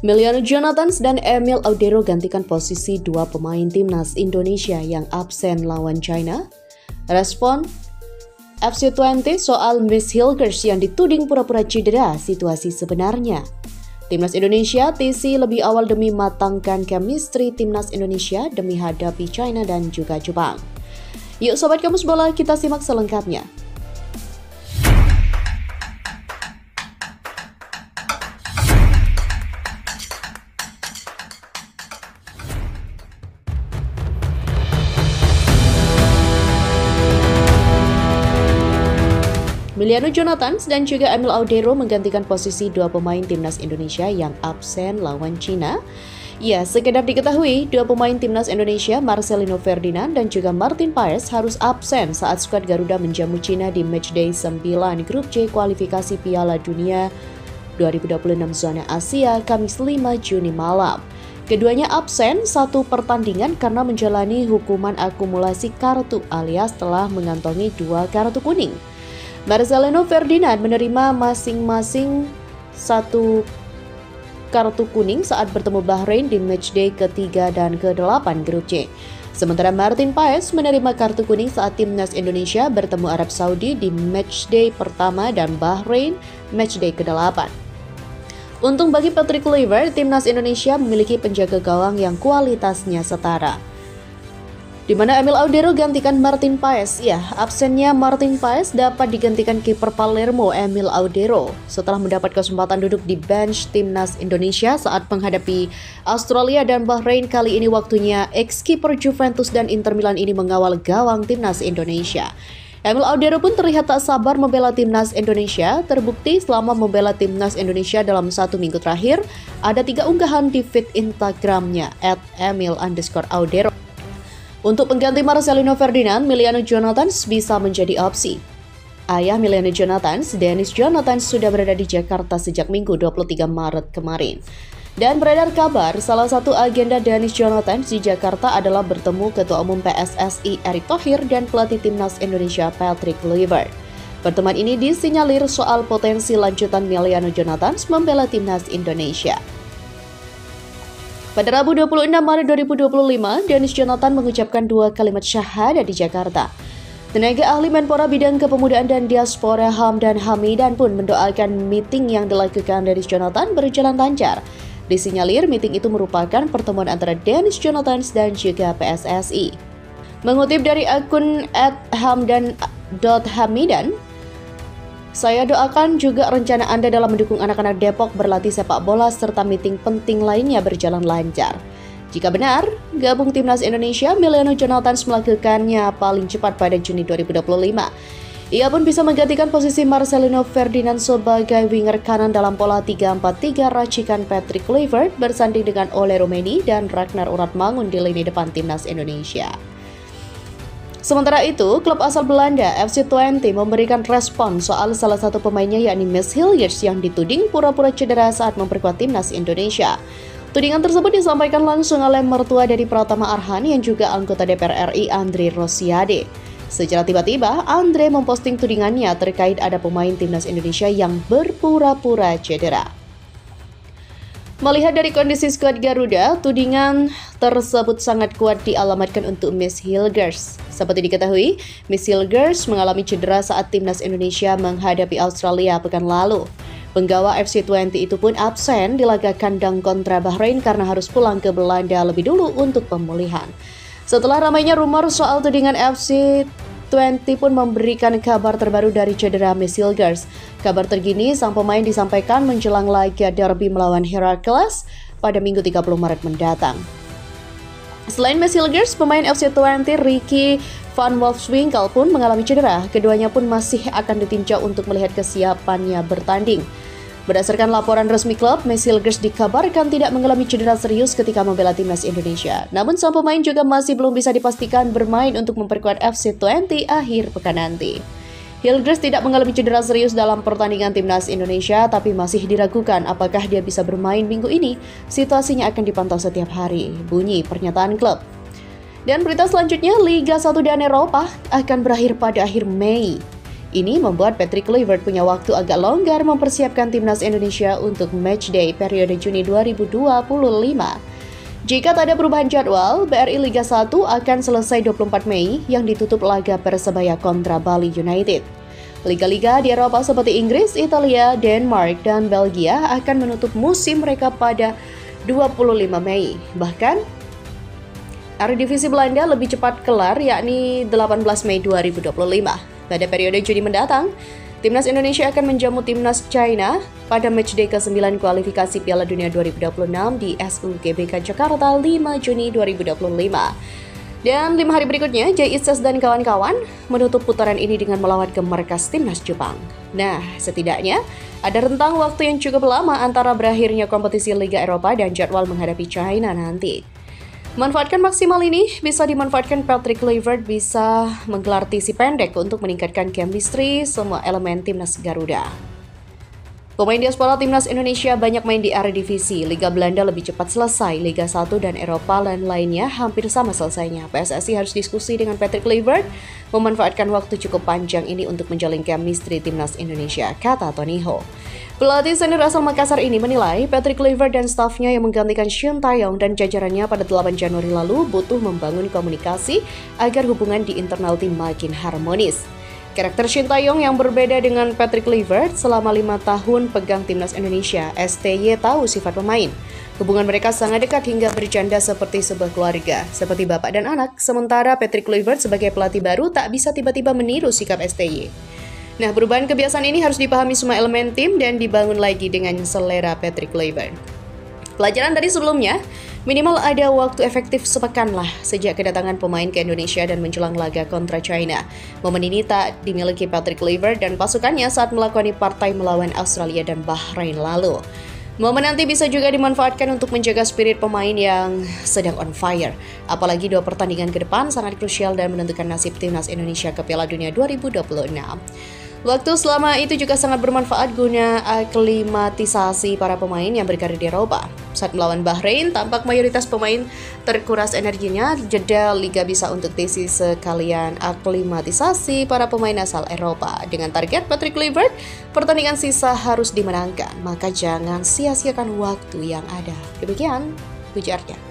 Emiliano Jonathans dan Emil Audero gantikan posisi dua pemain timnas Indonesia yang absen lawan China. Respon FC20 soal Miss Hilgers yang dituding pura-pura cedera, situasi sebenarnya. Timnas Indonesia TC lebih awal demi matangkan chemistry timnas Indonesia demi hadapi China dan juga Jepang. Yuk Sobat Kamus Bola, kita simak selengkapnya. Emiliano Jonathans dan juga Emil Audero menggantikan posisi dua pemain timnas Indonesia yang absen lawan Cina. Ya, sekedar diketahui, dua pemain timnas Indonesia, Marcelino Ferdinand dan juga Martin Paes harus absen saat skuad Garuda menjamu Cina di matchday 9 Grup C kualifikasi Piala Dunia 2026 zona Asia Kamis 5 Juni malam. Keduanya absen satu pertandingan karena menjalani hukuman akumulasi kartu alias telah mengantongi 2 kartu kuning. Marcelino Ferdinand menerima masing-masing satu kartu kuning saat bertemu Bahrain di matchday ke-3 dan ke-8 Grup C. Sementara Martin Paes menerima kartu kuning saat timnas Indonesia bertemu Arab Saudi di matchday pertama dan Bahrain matchday ke-8. Untung bagi Patrick Kluivert, timnas Indonesia memiliki penjaga gawang yang kualitasnya setara, di mana Emil Audero gantikan Martin Paes. Ya, absennya Martin Paes dapat digantikan kiper Palermo Emil Audero setelah mendapat kesempatan duduk di bench timnas Indonesia saat menghadapi Australia dan Bahrain. Kali ini waktunya ex-kiper Juventus dan Inter Milan ini mengawal gawang timnas Indonesia. Emil Audero pun terlihat tak sabar membela timnas Indonesia. Terbukti selama membela timnas Indonesia dalam 1 minggu terakhir, ada 3 unggahan di feed Instagramnya @emil_audero. Untuk pengganti Marcelino Ferdinand, Emiliano Jonathans bisa menjadi opsi. Ayah Emiliano Jonathans, Dennis Jonathans, sudah berada di Jakarta sejak Minggu 23 Maret kemarin. Dan beredar kabar, salah satu agenda Dennis Jonathans di Jakarta adalah bertemu Ketua Umum PSSI Erick Thohir dan pelatih timnas Indonesia Patrick Kluivert. Pertemuan ini disinyalir soal potensi lanjutan Emiliano Jonathans membela timnas Indonesia. Pada Rabu 26 Maret 2025, Dennis Jonathans mengucapkan 2 kalimat syahadat di Jakarta. Tenaga ahli Menpora Bidang Kepemudaan dan Diaspora Hamdan Hamidan pun mendoakan meeting yang dilakukan Dennis Jonathans berjalan lancar. Disinyalir meeting itu merupakan pertemuan antara Dennis Jonathans dan juga PSSI. Mengutip dari akun @hamdan.hamidan, saya doakan juga rencana Anda dalam mendukung anak-anak Depok berlatih sepak bola serta meeting penting lainnya berjalan lancar. Jika benar, gabung timnas Indonesia, Emiliano Jonathans melakukannya paling cepat pada Juni 2025. Ia pun bisa menggantikan posisi Marcelino Ferdinand sebagai winger kanan dalam pola 3-4-3 racikan Patrick Kluivert bersanding dengan Ole Rummenigge dan Ragnar Uratmangun di lini depan timnas Indonesia. Sementara itu, klub asal Belanda FC20 memberikan respon soal salah satu pemainnya yakni Miss Hilgers yang dituding pura-pura cedera saat memperkuat timnas Indonesia. Tudingan tersebut disampaikan langsung oleh mertua dari Pratama Arhan yang juga anggota DPR RI Andre Rosiade. Secara tiba-tiba, Andre memposting tudingannya terkait ada pemain timnas Indonesia yang berpura-pura cedera. Melihat dari kondisi skuad Garuda, tudingan tersebut sangat kuat dialamatkan untuk Miss Hilgers. Seperti diketahui, Miss Hilgers mengalami cedera saat timnas Indonesia menghadapi Australia pekan lalu. Penggawa FC20 itu pun absen di laga kandang kontra Bahrain karena harus pulang ke Belanda lebih dulu untuk pemulihan. Setelah ramainya rumor soal tudingan FC20 pun memberikan kabar terbaru dari cedera Miss Hilgers. Kabar terkini, sang pemain disampaikan menjelang laga derby melawan Heracles pada Minggu 30 Maret mendatang. Selain Miss Hilgers, pemain FC20 Ricky van Wolfswinkel pun mengalami cedera. Keduanya pun masih akan ditinjau untuk melihat kesiapannya bertanding. Berdasarkan laporan resmi klub, Miss Hilgers dikabarkan tidak mengalami cedera serius ketika membela timnas Indonesia. Namun sang pemain juga masih belum bisa dipastikan bermain untuk memperkuat FC20 akhir pekan nanti. Hilgers tidak mengalami cedera serius dalam pertandingan timnas Indonesia, tapi masih diragukan apakah dia bisa bermain minggu ini. Situasinya akan dipantau setiap hari, bunyi pernyataan klub. Dan berita selanjutnya, Liga 1 dan Eropa akan berakhir pada akhir Mei. Ini membuat Patrick Kluivert punya waktu agak longgar mempersiapkan timnas Indonesia untuk matchday periode Juni 2025. Jika tak ada perubahan jadwal, BRI Liga 1 akan selesai 24 Mei yang ditutup laga Persebaya kontra Bali United. Liga-liga di Eropa seperti Inggris, Italia, Denmark, dan Belgia akan menutup musim mereka pada 25 Mei. Bahkan, Eredivisie Belanda lebih cepat kelar yakni 18 Mei 2025. Pada periode Juni mendatang, Timnas Indonesia akan menjamu Timnas China pada matchday ke-9 kualifikasi Piala Dunia 2026 di SUGBK Jakarta 5 Juni 2025. Dan 5 hari berikutnya, Jay Itzes dan kawan-kawan menutup putaran ini dengan melawan ke markas Timnas Jepang. Nah, setidaknya ada rentang waktu yang cukup lama antara berakhirnya kompetisi Liga Eropa dan jadwal menghadapi China nanti. Manfaatkan maksimal ini bisa dimanfaatkan Patrick Kluivert bisa menggelar TC pendek untuk meningkatkan chemistry semua elemen Timnas Garuda. Pemain diaspora Timnas Indonesia banyak main di Eredivisie, Liga Belanda lebih cepat selesai, Liga 1 dan Eropa dan lainnya hampir sama selesainya. PSSI harus diskusi dengan Patrick Kluivert memanfaatkan waktu cukup panjang ini untuk menjalin chemistry Timnas Indonesia, kata Tony Ho. Pelatih senior asal Makassar ini menilai Patrick Kluivert dan stafnya yang menggantikan Shin Tae-yong dan jajarannya pada 8 Januari lalu butuh membangun komunikasi agar hubungan di internal tim makin harmonis. Karakter Shin Tae-yong yang berbeda dengan Patrick Kluivert selama 5 tahun pegang Timnas Indonesia, STY tahu sifat pemain. Hubungan mereka sangat dekat hingga bercanda seperti sebuah keluarga, seperti bapak dan anak, sementara Patrick Kluivert sebagai pelatih baru tak bisa tiba-tiba meniru sikap STY. Nah, perubahan kebiasaan ini harus dipahami semua elemen tim dan dibangun lagi dengan selera Patrick Kluivert. Pelajaran dari sebelumnya, minimal ada waktu efektif sepekan lah sejak kedatangan pemain ke Indonesia dan menjelang laga kontra China. Momen ini tak dimiliki Patrick Kluivert dan pasukannya saat melakoni partai melawan Australia dan Bahrain lalu. Momen nanti bisa juga dimanfaatkan untuk menjaga spirit pemain yang sedang on fire. Apalagi 2 pertandingan ke depan sangat krusial dan menentukan nasib Timnas Indonesia ke Piala Dunia 2026. Waktu selama itu juga sangat bermanfaat guna aklimatisasi para pemain yang berkarir di Eropa. Saat melawan Bahrain, tampak mayoritas pemain terkuras energinya, jeda Liga bisa untuk TC sekalian aklimatisasi para pemain asal Eropa. Dengan target Patrick Kluivert, pertandingan sisa harus dimenangkan, maka jangan sia-siakan waktu yang ada. Demikian ujarnya.